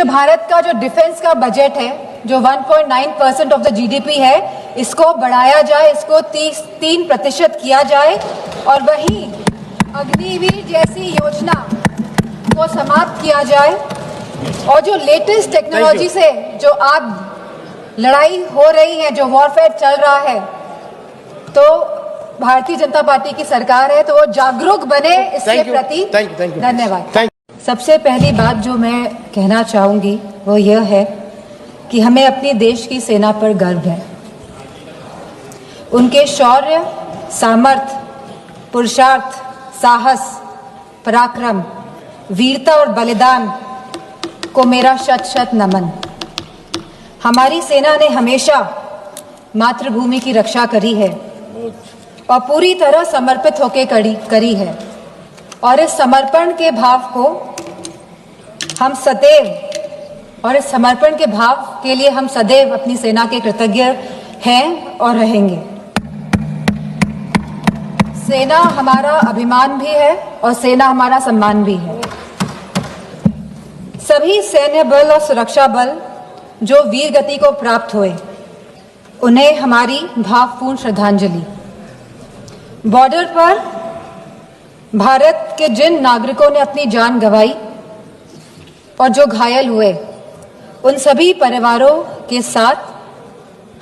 जो भारत का जो डिफेंस का बजट है, जो 1.9% ऑफ द जीडीपी है, इसको बढ़ाया जाए, इसको 3% किया जाए और वहीं अग्निवीर जैसी योजना को समाप्त किया जाए। और जो लेटेस्ट टेक्नोलॉजी से जो आज लड़ाई हो रही है, जो वॉरफेयर चल रहा है, तो भारतीय जनता पार्टी की सरकार है, तो वो जागरूक बने इसके प्रति। धन्यवाद। सबसे पहली बात जो मैं कहना चाहूंगी वो यह है कि हमें अपने देश की सेना पर गर्व है। उनके शौर्य, सामर्थ्य, पुरुषार्थ, साहस, पराक्रम, वीरता और बलिदान को मेरा शत शत नमन। हमारी सेना ने हमेशा मातृभूमि की रक्षा करी है और पूरी तरह समर्पित होकर करी है, और इस समर्पण के भाव को हम सदैव और इस समर्पण के भाव के लिए हम सदैव अपनी सेना के कृतज्ञ हैं और रहेंगे। सेना हमारा अभिमान भी है और सेना हमारा सम्मान भी है। सभी सैन्य बल और सुरक्षा बल जो वीर गति को प्राप्त हुए, उन्हें हमारी भावपूर्ण श्रद्धांजलि। बॉर्डर पर भारत के जिन नागरिकों ने अपनी जान गंवाई और जो घायल हुए, उन सभी परिवारों के साथ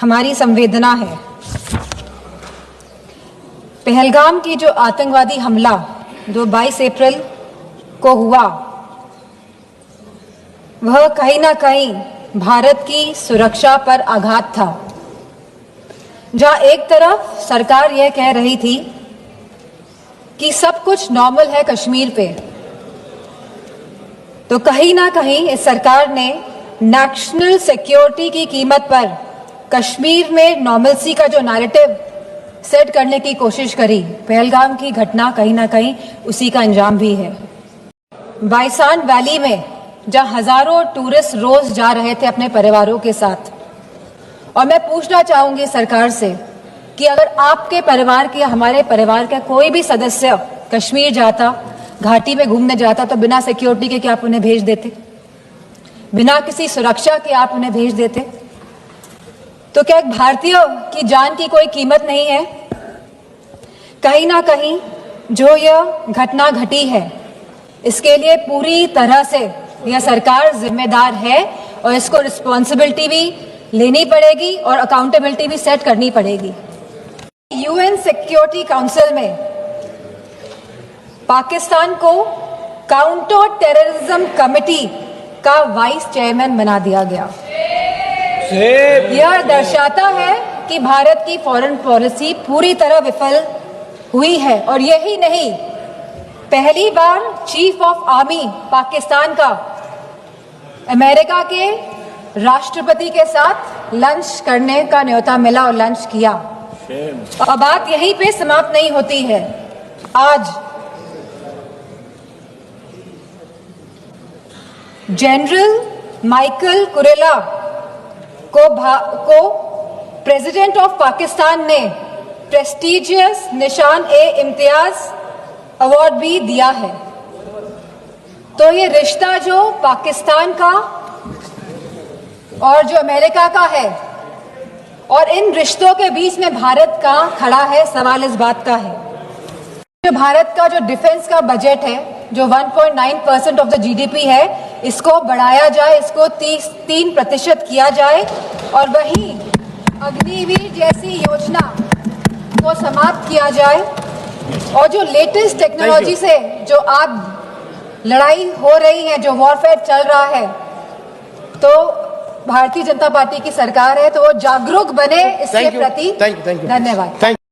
हमारी संवेदना है। पहलगाम की जो आतंकवादी हमला जो 22 अप्रैल को हुआ, वह कहीं ना कहीं भारत की सुरक्षा पर आघात था। जहां एक तरफ सरकार यह कह रही थी कि सब कुछ नॉर्मल है कश्मीर पे, तो कहीं ना कहीं इस सरकार ने नेशनल सिक्योरिटी की कीमत पर कश्मीर में नॉर्मलसी का जो नैरेटिव सेट करने की कोशिश करी। पहलगाम की घटना कहीं ना कहीं उसी का अंजाम भी है। बाइसान वैली में जहां हजारों टूरिस्ट रोज जा रहे थे अपने परिवारों के साथ, और मैं पूछना चाहूंगी सरकार से कि अगर आपके परिवार के या हमारे परिवार का कोई भी सदस्य कश्मीर जाता, घाटी में घूमने जाता, तो बिना सिक्योरिटी के क्या आप उन्हें भेज देते? बिना किसी सुरक्षा के आप उन्हें भेज देते? तो क्या एक भारतीय की जान की कोई कीमत नहीं है? कहीं ना कहीं जो यह घटना घटी है, इसके लिए पूरी तरह से यह सरकार जिम्मेदार है और इसको रिस्पॉन्सिबिलिटी भी लेनी पड़ेगी और अकाउंटेबिलिटी भी सेट करनी पड़ेगी। यूएन सिक्योरिटी काउंसिल में पाकिस्तान को काउंटर टेररिज्म कमेटी का वाइस चेयरमैन बना दिया गया। यह दर्शाता है कि भारत की फॉरेन पॉलिसी पूरी तरह विफल हुई है। और यही नहीं, पहली बार चीफ ऑफ आर्मी पाकिस्तान का अमेरिका के राष्ट्रपति के साथ लंच करने का न्योता मिला और लंच किया। और बात यहीं पे समाप्त नहीं होती है। आज जनरल माइकल कुरेला को प्रेसिडेंट ऑफ पाकिस्तान ने प्रेस्टिजियस निशान-ए-इम्तियाज अवार्ड भी दिया है। तो ये रिश्ता जो पाकिस्तान का और जो अमेरिका का है, और इन रिश्तों के बीच में भारत का खड़ा है, सवाल इस बात का है। जो भारत का जो डिफेंस का बजट है, जो 1.9% ऑफ द जीडीपी है, इसको बढ़ाया जाए, इसको 3% किया जाए और वहीं अग्निवीर जैसी योजना को समाप्त किया जाए। और जो लेटेस्ट टेक्नोलॉजी से जो आज लड़ाई हो रही है, जो वॉरफेयर चल रहा है, तो भारतीय जनता पार्टी की सरकार है, तो वो जागरूक बने इसके प्रति। धन्यवाद।